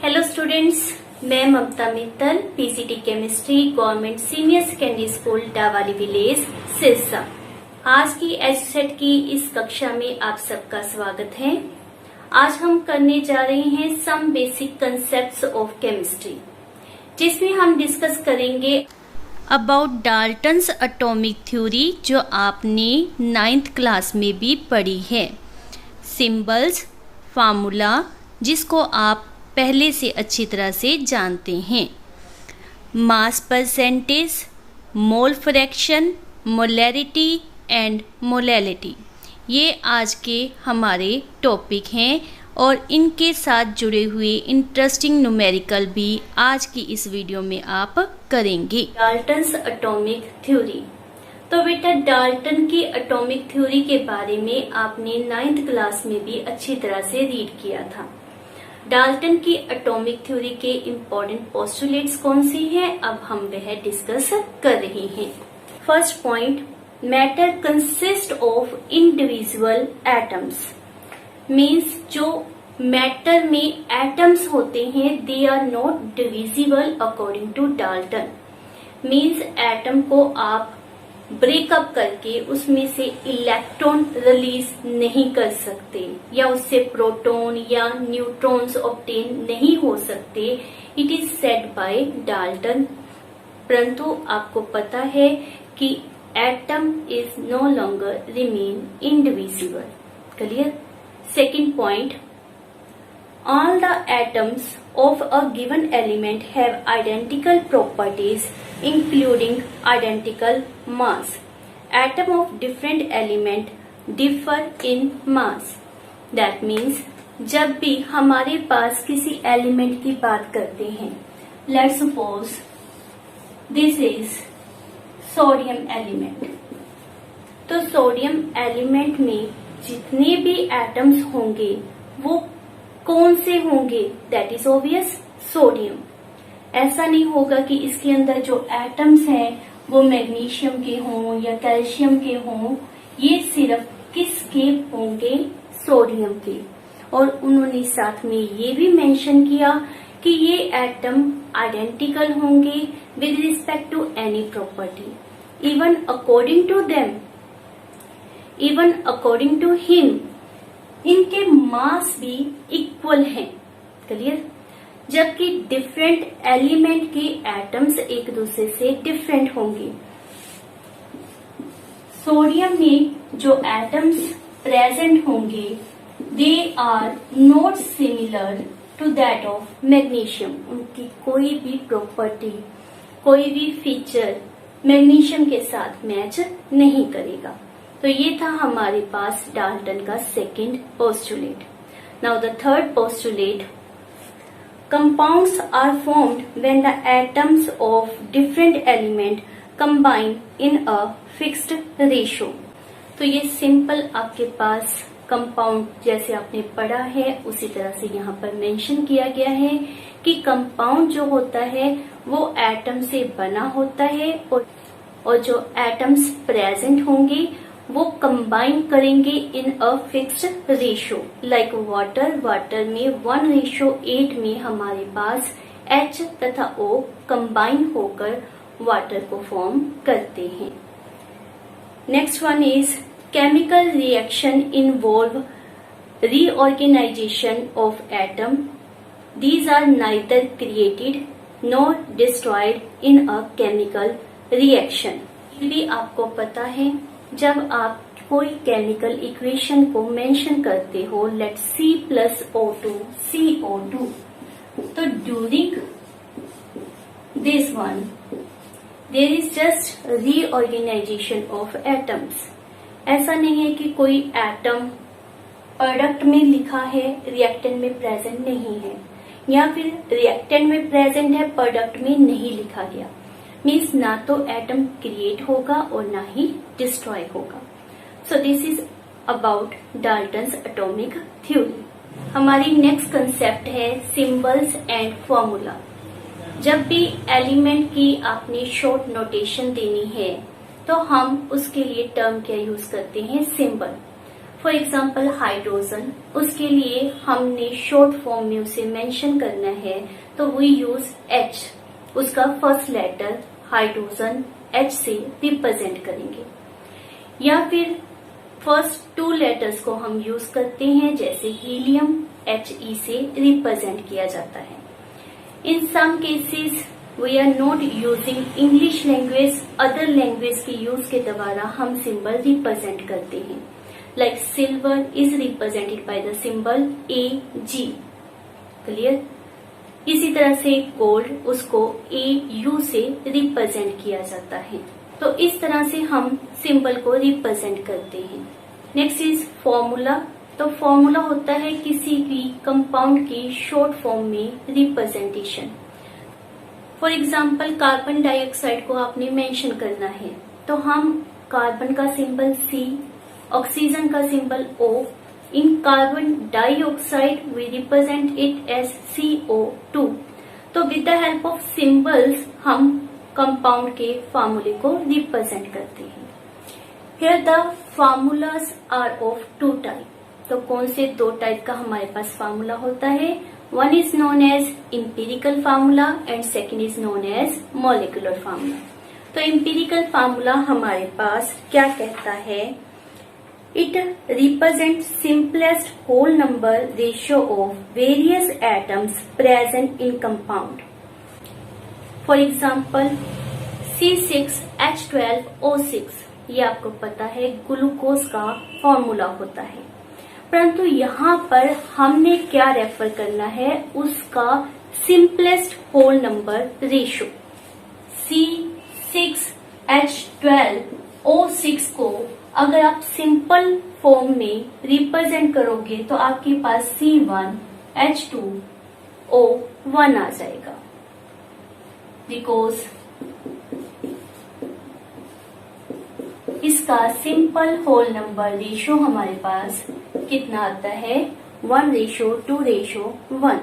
Hello students, मैं Mamta Mittal, PCT chemistry, government senior secondary school Dawali village Sirsa. आज की एजुसेट की इस कक्षा में आप सबका स्वागत है। आज हम करने जा रहे हैं some basic concepts of chemistry, जिसमें हम डिस्कस करेंगे अबाउट डाल्टन्स एटॉमिक थ्योरी, जो आपने 9th क्लास में भी पढ़ी है। सिंबल्स, फार्मूला, जिसको आप पहले से अच्छी तरह से जानते हैं। Mass percentage, mole fraction, molarity and molality, ये आज के हमारे टॉपिक हैं और इनके साथ जुड़े हुए इंटरेस्टिंग न्यूमेरिकल भी आज की इस वीडियो में आप करेंगे। Dalton's atomic theory. तो बेटा, डाल्टन की एटॉमिक थ्योरी के बारे में आपने 9th क्लास में भी अच्छी तरह से रीड किया था। डाल्टन की एटॉमिक थ्योरी के इम्पोर्टेंट पोस्टुलेट्स कौन सी हैं, अब हम वह डिस्कस कर रहे हैं। First point, matter consist of individual atoms. Means जो मैटर में एटम्स होते हैं, they are not divisible according to Dalton. Means atom को आप ब्रेकअप करके उसमें से इलेक्ट्रॉन रिलीज नहीं कर सकते या उससे प्रोटॉन या न्यूट्रॉन्स ऑब्टेन नहीं हो सकते। It is said by Dalton. परंतु आपको पता है कि atom is no longer remain indivisible. Clear. Second point, all the atoms of a given element have identical properties including identical mass. Atom of different element differ in mass. That means जब भी हमारे पास किसी element की बात करते हैं, let's suppose this is sodium element, तो sodium element में जितने भी एटम्स होंगे वो कौन से होंगे? That is obvious, sodium. ऐसा नहीं होगा कि इसके अंदर जो एटम्स हैं वो मैग्नीशियम के हों या कैल्शियम के हों। ये सिर्फ किसके होंगे? सोडियम के। और उन्होंने साथ में ये भी मेंशन किया कि ये एटम आइडेंटिकल होंगे with respect to any property, even according to them, even according to him. इनके मास भी इक्वल हैं। क्लियर। जबकि डिफरेंट एलिमेंट के एटम्स एक दूसरे से डिफरेंट होंगे। सोडियम में जो एटम्स प्रेजेंट होंगे, they are not similar to that of magnesium. उनकी कोई भी प्रॉपर्टी, कोई भी फीचर मैग्नीशियम के साथ मैच नहीं करेगा। तो ये था हमारे पास डाल्टन का second postulate. Now the third postulate, compounds are formed when the atoms of different element combine in a fixed ratio. तो ये सिंपल आपके पास कंपाउंड जैसे आपने पढ़ा है उसी तरह से यहाँ पर मेंशन किया गया है कि कंपाउंड जो होता है वो एटम से बना होता है और जो एटम्स प्रेजेंट होंगे वो कंबाइन करेंगे in a fixed ratio. Like water, water में 1:8 में हमारे पास H तथा O कंबाइन होकर वाटर को फॉर्म करते हैं। Next one is chemical reaction involve reorganisation of atom. These are neither created nor destroyed in a chemical reaction. ये भी आपको पता है, जब आप कोई केमिकल इक्वेशन को मेंशन करते हो, लेट C+O2 CO2, तो during this one there is just reorganisation of atoms. ऐसा नहीं है कि कोई एटम प्रोडक्ट में लिखा है, रिएक्टेंट में प्रेजेंट नहीं है, या फिर रिएक्टेंट में प्रेजेंट है, प्रोडक्ट में नहीं लिखा गया। मीन्स ना तो एटम क्रिएट होगा और ना ही डिस्ट्रॉय होगा। So this is about Dalton's atomic theory. हमारी नेक्स्ट कंसेप्ट है सिंबल्स एंड फॉर्मूला। जब भी एलिमेंट की आपने शॉर्ट नोटेशन देनी है तो हम उसके लिए टर्म क्या यूज करते हैं? सिंबल। फॉर एग्जाम्पल हाइड्रोजन, उसके लिए हमने शॉर्ट फॉर्म में उसे मेंशन करना है, तो वी यूज H, उसका फर्स्ट लेटर हाइड्रोजन H से रिप्रेजेंट करेंगे। या फिर फर्स्ट 2 लेटर्स को हम यूज करते हैं, जैसे हीलियम He से रिप्रेजेंट किया जाता है। In some cases we are not using English language, other language के यूज के द्वारा हम सिंबल रिप्रेजेंट करते हैं। Like silver is represented by the symbol Ag, clear. इसी तरह से गोल्ड, उसको Au से रिप्रेजेंट किया जाता है। तो इस तरह से हम सिंबल को रिप्रेजेंट करते हैं। Next is formula. तो फॉर्मूला होता है किसी भी कंपाउंड की शॉर्ट फॉर्म में representation. For example carbon dioxide को आपने मेंशन करना है, तो हम कार्बन का सिंबल C, ऑक्सीजन का symbol O, in carbon dioxide we represent it as CO2। तो with the help of symbols हम कंपाउंड के फार्मूले को रिप्रेजेंट करते हैं। Here the formulas are of 2 type. तो कौन से 2 टाइप का हमारे पास फार्मूला होता है? One is known as empirical formula and second is known as molecular formula. तो इम्पीरिकल फार्मूला हमारे पास क्या कहता है? It represent simplest whole number ratio of various atoms present in compound. For example C6H12O6, ये आपको पता है ग्लूकोज का फॉर्मूला होता है, परंतु यहाँ पर हमने क्या रेफर करना है? उसका simplest whole number ratio. C6H12O6 को अगर आप सिंपल फॉर्म में रिप्रेजेंट करोगे तो आपके पास C1H2O1 आ जाएगा, बिकॉज इसका सिंपल होल नंबर रेशियो हमारे पास कितना आता है? 1:2:1।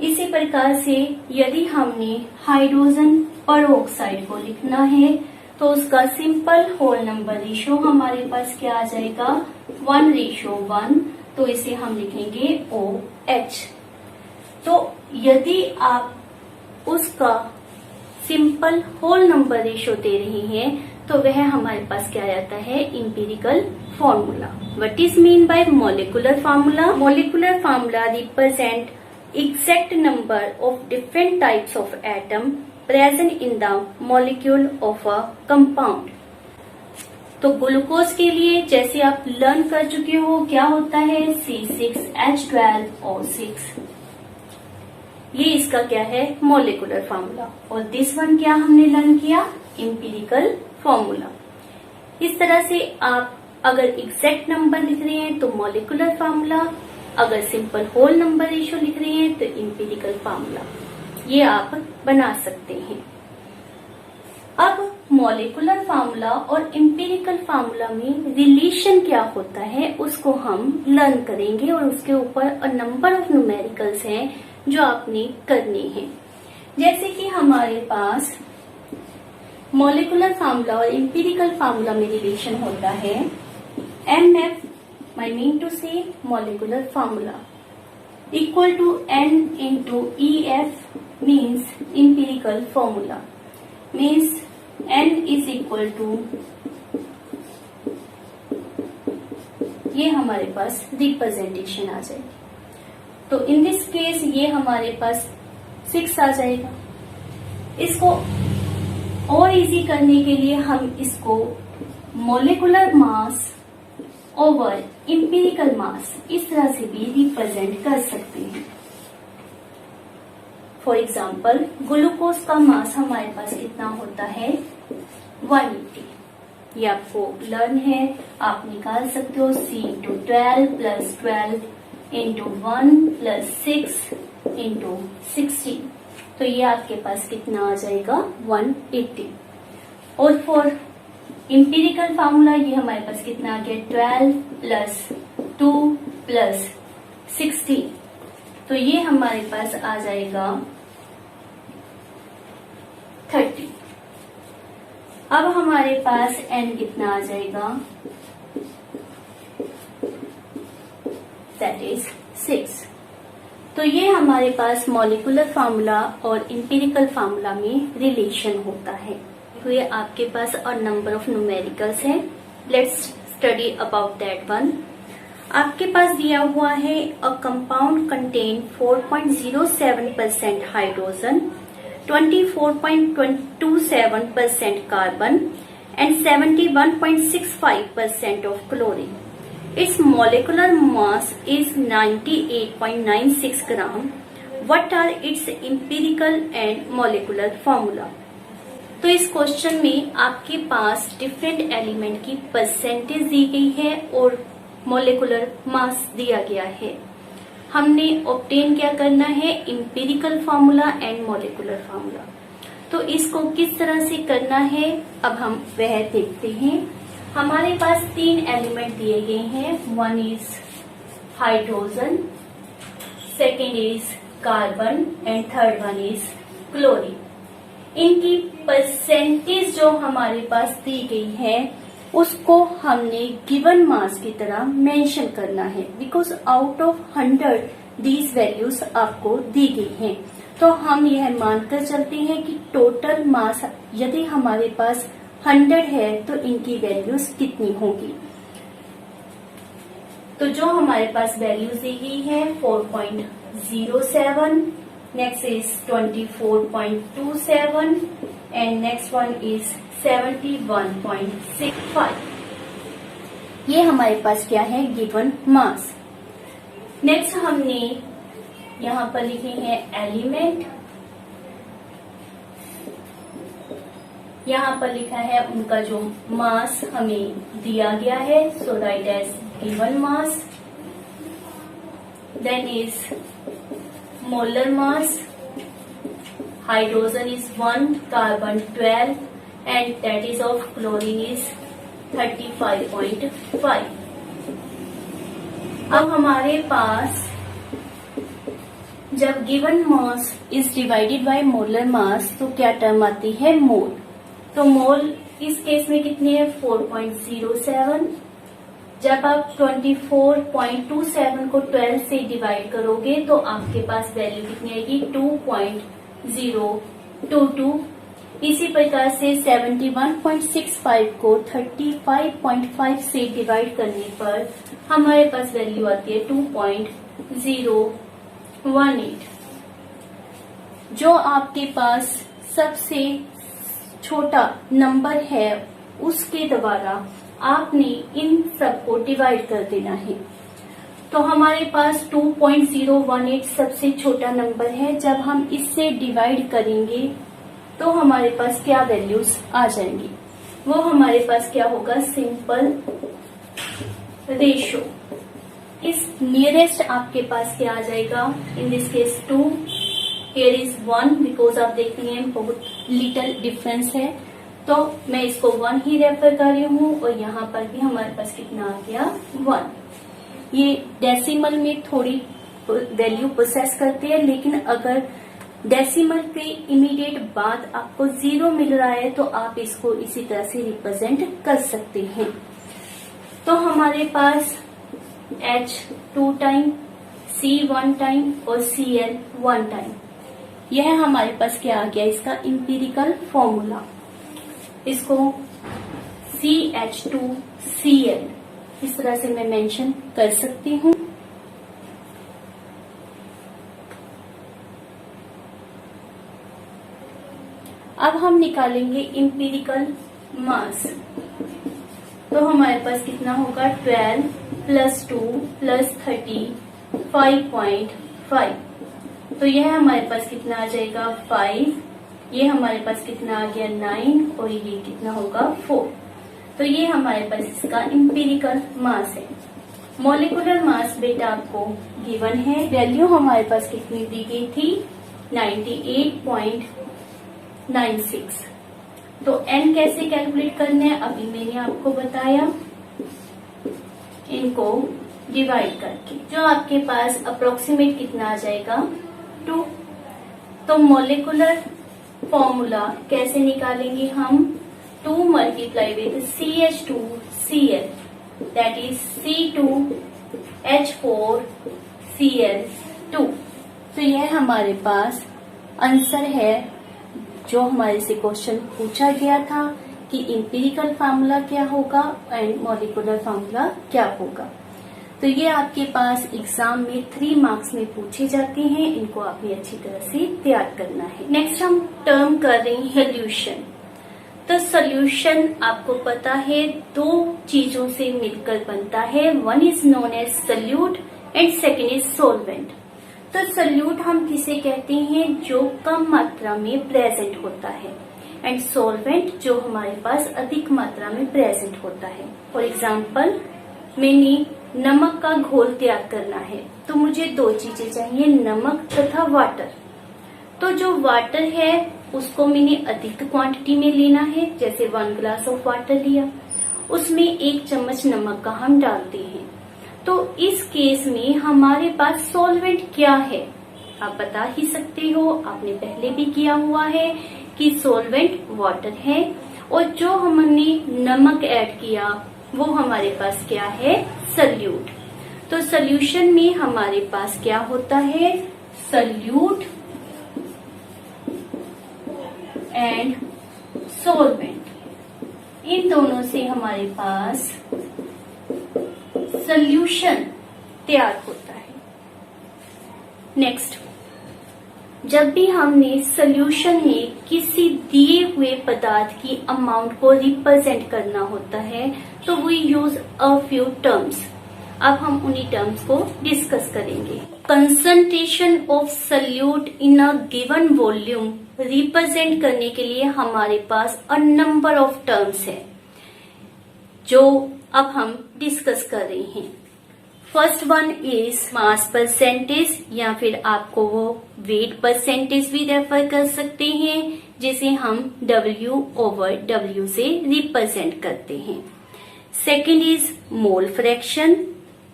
इसी प्रकार से यदि हमने हाइड्रोजन परऑक्साइड को लिखना है तो उसका सिंपल होल नंबर रेशियो हमारे पास क्या आ जाएगा? 1:1। तो इसे हम लिखेंगे OH। तो यदि आप उसका सिंपल होल नंबर रेशियो दे रहे हैं तो वह हमारे पास क्या आता है? Empirical formula. What is mean by molecular formula? Molecular formula represent exact number of different types of atom present in the molecule of a compound। तो ग्लूकोज के लिए जैसे आप लर्न कर चुके हो क्या होता है? C6H12O6, ये इसका क्या है? Molecular formula. और दिस वन क्या हमने लर्न किया? Empirical formula. इस तरह से आप अगर एग्जैक्ट नंबर लिख रहे हैं तो मॉलिक्यूलर फार्मूला, अगर सिंपल होल नंबर रेशियो लिख रहे हैं तो इम्पीरिकल फार्मूला, ये आप बना सकते हैं। अब मॉलिक्यूलर फार्मूला और इम्पीरिकल फार्मूला में रिलेशन क्या होता है उसको हम लर्न करेंगे और उसके ऊपर नंबर ऑफ न्यूमेरिकल्स हैं जो आपने करने हैं। जैसे कि हमारे पास मॉलिक्यूलर फार्मूला और इम्पीरिकल फार्मूला में रिलेशन होता है MF, I mean to say molecular formula, equal to N into EF means empirical formula, means N is equal to, ये हमारे पास रिप्रेजेंटेशन आ जाएगी। तो इन दिस केस ये हमारे पास 6 आ जाएगा। इसको और इजी करने के लिए हम इसको मोलिकुलर मास ओवर इम्पीरिकल मास इस तरह से भी रिप्रेजेंट कर सकते हैं। फॉर एग्जाम्पल ग्लूकोज का मास हमारे पास कितना होता है? 180। ये आपको लर्न है, आप निकाल सकते हो। C/12 + 12 × 1 + 6 × 16। तो ये आपके पास कितना आ जाएगा? 180। और फॉर इम्पीरिकल फार्मूला ये हमारे पास कितना आ गया? 12 + 2 + 16। तो ये हमारे पास आ जाएगा 30। अब हमारे पास n कितना आ जाएगा? That is 6। तो ये हमारे पास मॉलिक्यूलर फार्मूला और इंपेरिकल फार्मूला में रिलेशन होता है। ये आपके पास और नंबर ऑफ न्यूमेरिकल्स हैं। Let's study about that one. आपके पास दिया हुआ है a compound contain 4.07% hydrogen, 24.27% carbon and 71.65% of chlorine. Its molecular mass is 98.96 gram. What are its empirical and molecular formula? तो इस क्वेश्चन में आपके पास डिफरेंट एलिमेंट की परसेंटेज दी गई है और मोलिकुलर मास दिया गया है। हमने ऑब्टेन क्या करना है, empirical formula and molecular formula. तो इसको किस तरह से करना है अब हम वह देखते हैं। हमारे पास 3 एलिमेंट दिए गए हैं। One is hydrogen, second is carbon and third one is chlorine. इनकी परसेंटेज जो हमारे पास दी गई है उसको हमने गिवन मास की तरह मेंशन करना है, because out of 100 these values आपको दी गई हैं। तो हम यह मानकर चलते हैं कि टोटल मास यदि हमारे पास 100 है तो इनकी वैल्यूज कितनी होगी। तो जो हमारे पास वैल्यूज दी गई है 4.07, next is 24.27 and next one is 71.65। ये हमारे पास क्या है, गिवन मास। नेक्स्ट हमने यहाँ पर लिखे हैं एलिमेंट, यहाँ पर लिखा है उनका जो मास हमें दिया गया है, so write as given mass. Then is molar mass, hydrogen is 1, carbon 12 and that is of chlorine is 35.5। अब हमारे पास जब given mass is divided by molar mass तो क्या टर्म आती है, मोल। तो मोल इस केस में कितनी है, 4.07। जब आप 24.27 को 12 से डिवाइड करोगे तो आपके पास वैल्यू कितनी आएगी, 2.022। इसी प्रकार से 71.65 को 35.5 से डिवाइड करने पर हमारे पास वैल्यू आती है 2.018। जो आपके पास सबसे छोटा नंबर है उसके द्वारा आपने इन सबको डिवाइड कर देना है। तो हमारे पास 2.018 सबसे छोटा नंबर है। जब हम इससे डिवाइड करेंगे तो हमारे पास क्या वैल्यूज आ जाएंगी, वो हमारे पास क्या होगा, सिंपल रेशो। इस नियरेस्ट आपके पास क्या आ जाएगा, in this case 2, here is 1, because आप देखते हैं बहुत लिटिल डिफरेंस है तो मैं इसको 1 ही रेफर कर रही हूँ। और यहाँ पर भी हमारे पास कितना आ गया, 1। ये डेसिमल में थोड़ी वैल्यू प्रोसेस करते हैं, लेकिन अगर डेसिमल के इमीडिएट बाद आपको 0 मिल रहा है तो आप इसको इसी तरह से रिप्रेजेंट कर सकते हैं। तो हमारे पास H 2 टाइम, C 1 टाइम और Cl 1 टाइम, यह हमारे पास क्या आ गया, इसका इंपेरिकल फॉर्मूला। इसको CH2Cl इस तरह से मैं मेंशन कर सकती हूँ। अब हम निकालेंगे इंपेरिकल मास। तो हमारे पास कितना होगा, 12 + 2 + 30 5.5। तो यह हमारे पास कितना आ जाएगा, 5। ये हमारे पास कितना आ गया, 9 और ये कितना होगा, 4। तो ये हमारे पास इसका इंपेरिकल मास है। मॉलिक्यूलर मास बेटा आपको गिवन है, वैल्यू हमारे पास कितनी दी गई थी, 98.96। तो n कैसे कैलकुलेट करना है अभी मैंने आपको बताया, इनको डिवाइड करके जो आपके पास अप्रोक्सीमेट कितना आ जाएगा, 2। तो मॉलिक्यूलर फॉर्मूला कैसे निकालेंगे हम, 2 × CH2Cl that is C2 H4Cl2। तो यह हमारे पास आंसर है जो हमारे से क्वेश्चन पूछा गया था कि इंपीरिकल फार्मूला क्या होगा एंड मॉलिक्यूलर फार्मूला क्या होगा। तो ये आपके पास एग्जाम में 3 मार्क्स में पूछे जाते हैं, इनको आपने अच्छी तरह से तैयार करना है। नेक्स्ट हम टर्म कर रहे हैं सोल्यूशन। तो सोल्यूशन आपको पता है 2 चीजों से मिलकर बनता है, one is known as solute and second is solvent. तो सोल्यूट हम किसे कहते हैं, जो कम मात्रा में प्रेजेंट होता है, एंड सोलवेंट जो हमारे पास अधिक मात्रा में प्रेजेंट होता है। फॉर एग्जाम्पल, मैंने नमक का घोल तैयार करना है तो मुझे 2 चीजें चाहिए, नमक तथा वाटर। तो जो वाटर है उसको मैंने अधिक क्वांटिटी में लेना है, जैसे 1 ग्लास ऑफ वाटर लिया, उसमें 1 चम्मच नमक का हम डालते हैं। तो इस केस में हमारे पास सॉल्वेंट क्या है, आप बता ही सकते हो, आपने पहले भी किया हुआ है कि सॉल्वेंट वाटर है, और जो हमने नमक ऐड किया वो हमारे पास क्या है, सोल्यूट। तो सोल्यूशन में हमारे पास क्या होता है, सोल्यूट एंड सॉल्वेंट, इन दोनों से हमारे पास सोल्यूशन तैयार होता है। नेक्स्ट, जब भी हमने सोल्यूशन में किसी दिए हुए पदार्थ की अमाउंट को रिप्रेजेंट करना होता है तो we use a few terms. अब हम उन्हीं टर्म्स को डिस्कस करेंगे। Concentration of solute in a given volume represent करने के लिए हमारे पास अ नंबर ऑफ टर्म्स है जो अब हम डिस्कस कर रहे हैं। First one is mass percentage, या फिर आपको वो वेट परसेंटेज भी रेफर कर सकते हैं, जिसे हम W/W से रिप्रेजेंट करते हैं। Second is mole fraction,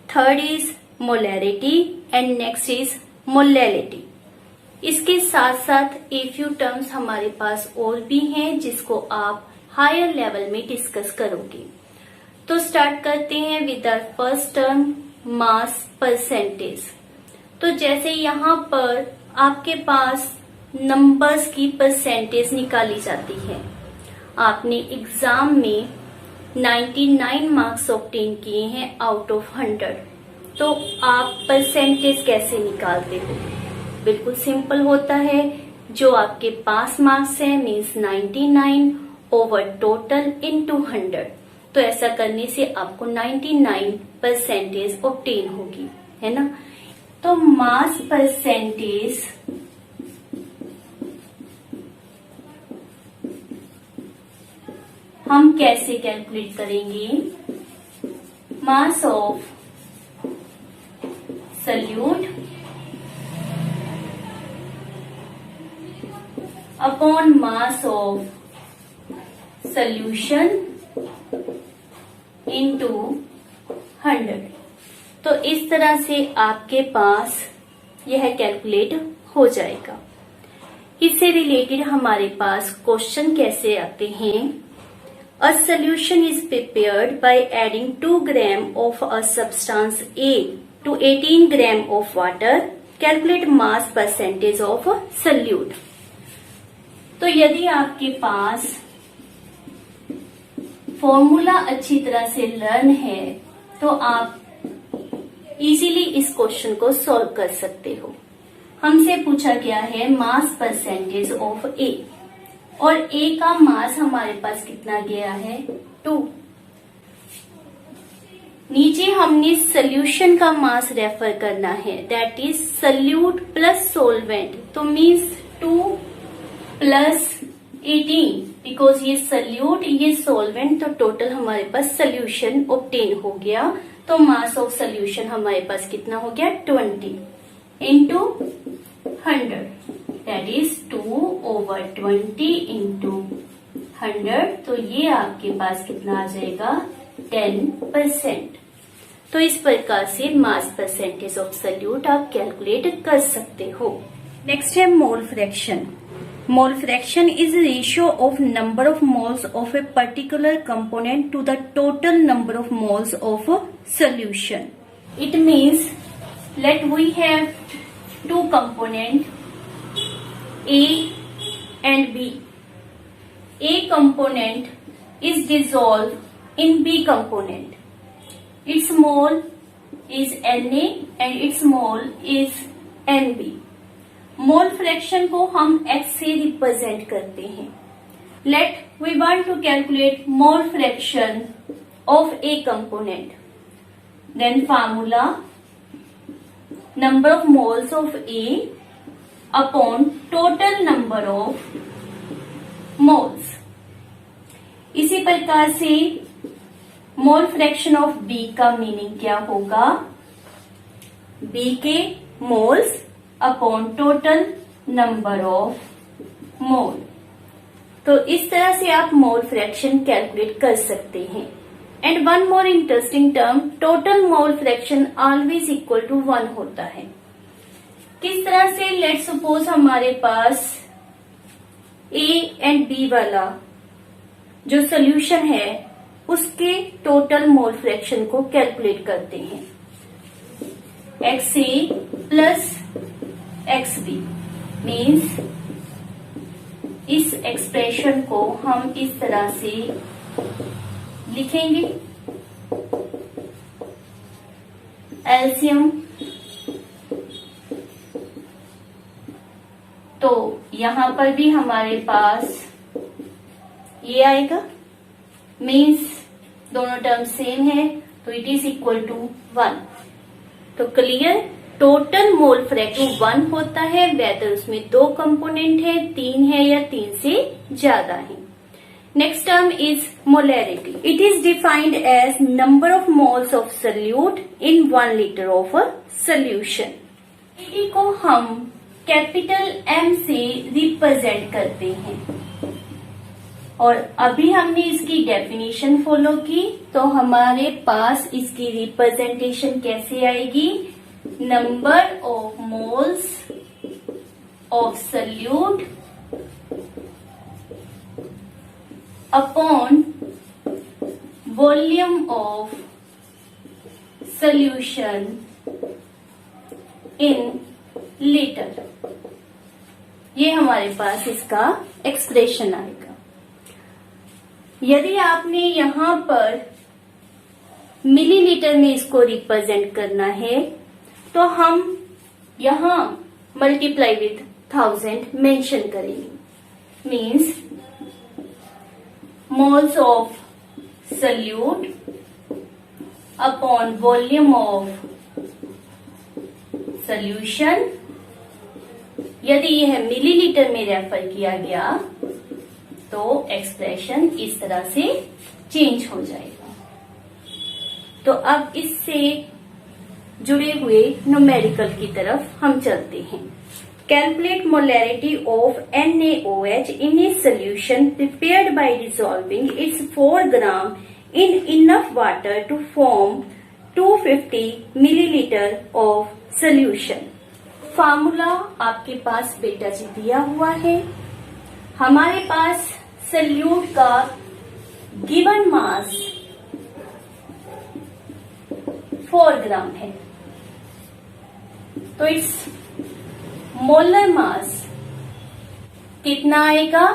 third is molarity and next is molality. इसके साथ साथ ए फ्यू टर्म्स हमारे पास और भी हैं जिसको आप हायर लेवल में डिस्कस करोगे। तो स्टार्ट करते हैं with the first term, mass percentage. तो जैसे यहाँ पर आपके पास नंबर्स की परसेंटेज निकाली जाती है, आपने एग्जाम में 99 मार्क्स ऑब्टेन किए हैं आउट ऑफ 100, तो आप परसेंटेज कैसे निकालते हो, बिल्कुल सिंपल होता है। जो आपके पास मार्क्स है मीन्स 99 ओवर टोटल इनटू 100। तो ऐसा करने से आपको 99 परसेंटेज ऑब्टेन होगी, है ना। तो मास परसेंटेज हम कैसे कैलकुलेट करेंगे, mass of solute upon mass of solution into 100। तो इस तरह से आपके पास यह कैलकुलेट हो जाएगा। इससे रिलेटेड हमारे पास क्वेश्चन कैसे आते हैं, a solution is prepared by adding 2 gram of a substance A to 18 gram of water, calculate mass percentage of solute. तो यदि आपके पास फॉर्मूला अच्छी तरह से लर्न है तो आप इजीली इस क्वेश्चन को सॉल्व कर सकते हो। हमसे पूछा गया है मास परसेंटेज ऑफ A, और A का मास हमारे पास कितना गया है, 2। नीचे हमने सोल्यूशन का मास रेफर करना है, that is solute plus solvent, तो मीन्स 2 प्लस 18, बिकॉज ये सोल्यूट ये सोलवेंट, तो टोटल हमारे पास सोल्यूशन ऑब्टेन हो गया। तो मास ऑफ सोल्यूशन हमारे पास कितना हो गया, 20 इंटू 100, दैट इज 2/20 इंटू 100। तो ये आपके पास कितना आ जाएगा, 10%। तो इस प्रकार से मास परसेंटेज ऑफ सोल्यूट आप कैलकुलेट कर सकते हो। नेक्स्ट है mole fraction. Mole fraction is a ratio of number of moles of a particular component to the total number of moles of a solution. It means let we have two component A and B. A component is dissolved in B component. Its mole is Na and its mole is Nb. Mole fraction को हम x से represent करते हैं. Let we want to calculate mole fraction of A component. Then formula number of moles of A upon total number of moles. इसी प्रकार से mole fraction of B का meaning क्या होगा? बी के moles upon total number of mole. तो इस तरह से आप मोल फ्रैक्शन कैलकुलेट कर सकते हैं. And one more interesting term, total mole fraction always equal to 1 होता है. किस तरह से? लेट सपोज हमारे पास ए एंड बी वाला जो सोल्यूशन है उसके टोटल मोल फ्रैक्शन को कैलकुलेट करते हैं. XA प्लस XB मीन्स इस एक्सप्रेशन को हम इस तरह से लिखेंगे. एलसीएम तो यहां पर भी हमारे पास ये आएगा. मीन्स दोनों टर्म सेम है तो इट इज इक्वल टू 1. तो क्लियर, टोटल मोल फ्रैक्शन 1 होता है वेदर उसमें 2 कंपोनेंट है, 3 है या 3 से ज्यादा है. Next term is molarity. It is defined as number of moles of solute in 1 litre of a solution. Molarity को हम कैपिटल M से रिप्रेजेंट करते हैं और अभी हमने इसकी डेफिनेशन फॉलो की. तो हमारे पास इसकी रिप्रेजेंटेशन कैसे आएगी? Number of moles of solute upon volume of solution in litre. ये हमारे पास इसका एक्सप्रेशन आएगा. यदि आपने यहां पर मिलीलीटर में इसको रिप्रेजेंट करना है तो हम यहां मल्टीप्लाई विथ 1000 मेंशन करेंगे. Means moles of solute upon volume of solution. यदि यह मिलीलीटर में रेफर किया गया तो एक्सप्रेशन इस तरह से चेंज हो जाएगा. तो अब इससे जुड़े हुए न्यूमेरिकल की तरफ हम चलते हैं. Calculate molarity of NaOH in a solution prepared by dissolving its 4 gram in enough water to form 250 milliliter of solution. Formula आपके पास बेटा जी दिया हुआ है. हमारे पास सोल्यूट का गिवन मास 4 ग्राम है तो इस मोलर मास कितना आएगा?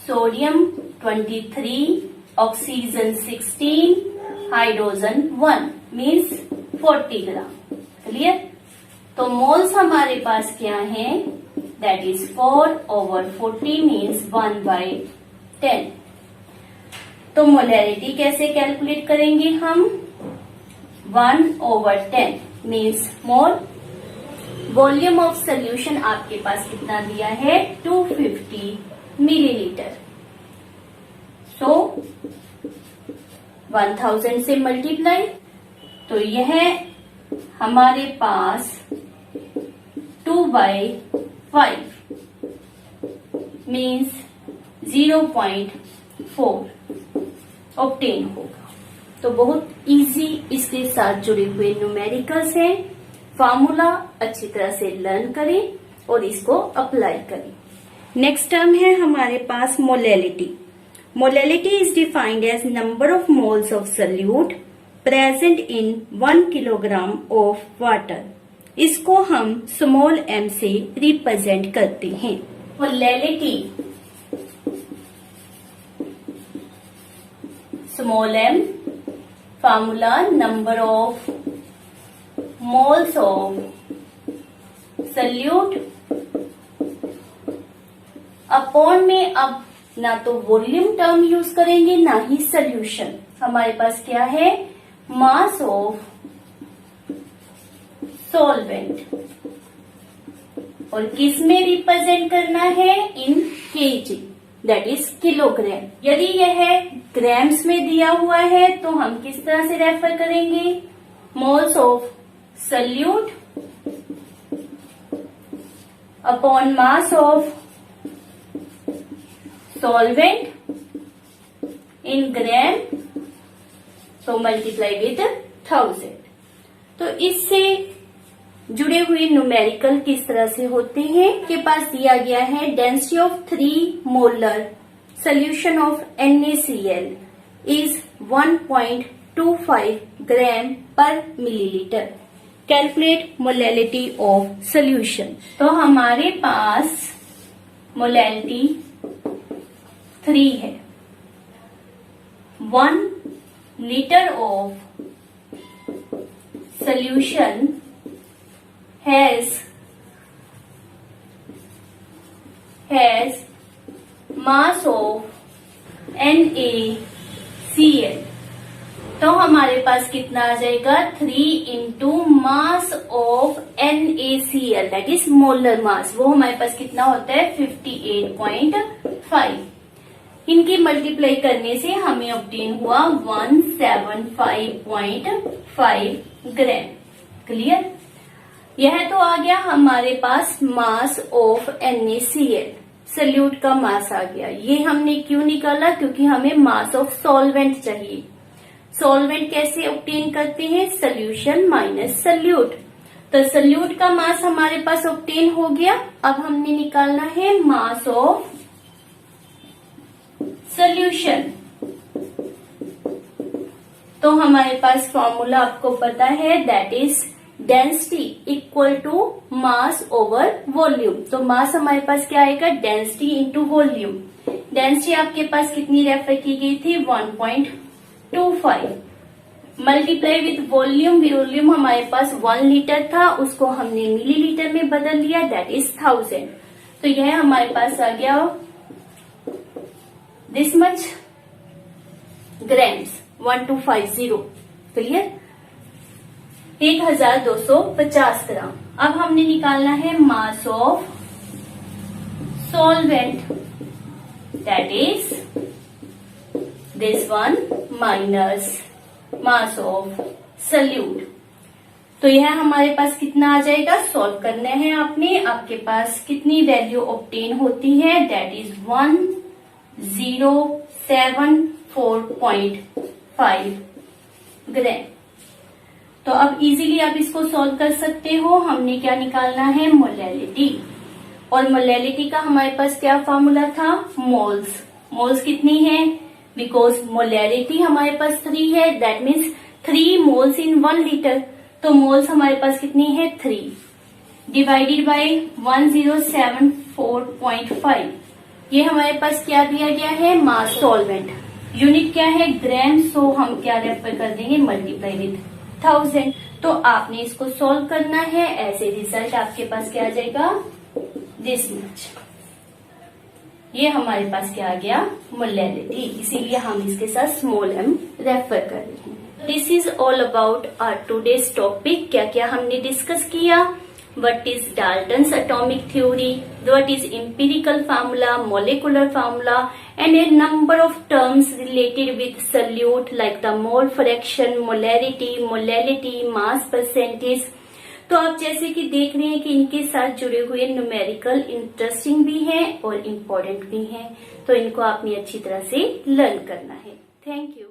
सोडियम 23, ऑक्सीजन 16, हाइड्रोजन 1 मीन्स 40 ग्राम. क्लियर? तो मोल्स हमारे पास क्या है? That is 4/40 means 1/10. तो मोलैरिटी कैसे कैलकुलेट करेंगे हम? 1/10 means mole. Volume of solution आपके पास कितना दिया है? 250 मिलीलीटर. सो 1000 से मल्टीप्लाई तो यह हमारे पास 2/5 मीन्स 0.4 ऑब्टेन होगा. तो बहुत इजी इसके साथ जुड़े हुए न्यूमेरिकल्स हैं. फार्मूला अच्छी तरह से लर्न करें और इसको अप्लाई करें. नेक्स्ट टर्म है हमारे पास molality. Molality is defined as number of moles of solute present in 1 kilogram of water. इसको हम स्मॉल m से रिप्रेजेंट करते हैं। Molality small m, formula number of moles of solute upon में अब ना तो वॉल्यूम टर्म यूज करेंगे ना ही सोल्यूशन। हमारे पास क्या है, मास ऑफ सॉल्वेंट, और किस में रिप्रेजेंट करना है, इन केजी, दैट इज किलोग्राम। यदि यह ग्राम्स में दिया हुआ है तो हम किस तरह से रेफर करेंगे, moles of solute upon mass of solvent in gram, तो मल्टीप्लाई विद 1000। तो इससे जुड़े हुए न्यूमेरिकल किस तरह से होते हैं, के पास दिया गया है density of 3 molar solution of NaCl is 1.25 ग्राम पर millilitre. Calculate molality of solution. तो हमारे पास मोलैलिटी 3 है। 1 litre of solution has mass of NaCl। तो हमारे पास कितना आ जाएगा, 3 into mass of NaCl, that is molar मास। वो हमारे पास कितना होता है, 58.5। इनकी मल्टीप्लाई करने से हमें ऑब्टेन हुआ 175.5 ग्राम। क्लियर। यह तो आ गया हमारे पास मास ऑफ NaCl, सल्यूट का मास आ गया। ये हमने क्यों निकाला, क्योंकि हमें मास ऑफ सॉल्वेंट चाहिए। सॉल्वेंट कैसे ऑब्टेन करते हैं, सोल्यूशन माइनस सल्यूट। तो सल्यूट का मास हमारे पास ऑब्टेन हो गया। अब हमने निकालना है मास ऑफ सोल्यूशन। तो हमारे पास फॉर्मूला आपको पता है, that is density equal to mass over volume. तो मास हमारे पास क्या आएगा, डेंसिटी इंटू वॉल्यूम। डेंसिटी आपके पास कितनी रेफर की गई थी, 1.25 मल्टीप्लाई विद वॉल्यूम। वॉल्यूम हमारे पास 1 लीटर था, उसको हमने मिलीलीटर में बदल लिया, दैट इज 1000। तो यह हमारे पास आ गया दिस मच ग्राम्स, 1250। क्लियर, 1250 ग्राम। अब हमने निकालना है मास of solvent, that is this one minus mass of solute. तो यह हमारे पास कितना आ जाएगा, सॉल्व करना है आपने। आपके पास कितनी वैल्यू ऑब्टेन होती है, दैट इज 1074.5 ग्राम। तो अब इजीली आप इसको सॉल्व कर सकते हो। हमने क्या निकालना है, मोलैलिटी। और मोलैलिटी का हमारे पास क्या फॉर्मूला था, मोल्स। मोल्स कितनी है, बिकॉज मोलैलिटी हमारे पास 3 है, that means 3 moles in 1 litre. तो मोल्स हमारे पास कितनी है, 3 डिवाइडेड बाय 1074.5। ये हमारे पास क्या दिया गया है, मास। सॉल्वेंट यूनिट क्या है, ग्राम। सो हम क्या रेफर कर देंगे, मल्टीप्लाई विद 1000। तो आपने इसको सॉल्व करना है। ऐसे रिजल्ट आपके पास क्या आ जाएगा, दिस मच। ये हमारे पास क्या आ गया, मोलैलिटी। इसीलिए हम इसके साथ स्मॉल m रेफर कर रहे हैं। This is all about our today's topic. क्या क्या हमने डिस्कस किया, what is Dalton's atomic theory, what is empirical formula, molecular formula, and a number of terms related with solute like the mole fraction, molarity, molality, mass percentage। तो आप जैसे कि देख रहे हैं कि इनके साथ जुड़े हुए न्यूमेरिकल इंटरेस्टिंग भी हैं और इम्पोर्टेंट भी हैं। तो इनको आपने अच्छी तरह से लर्न करना है। Thank you.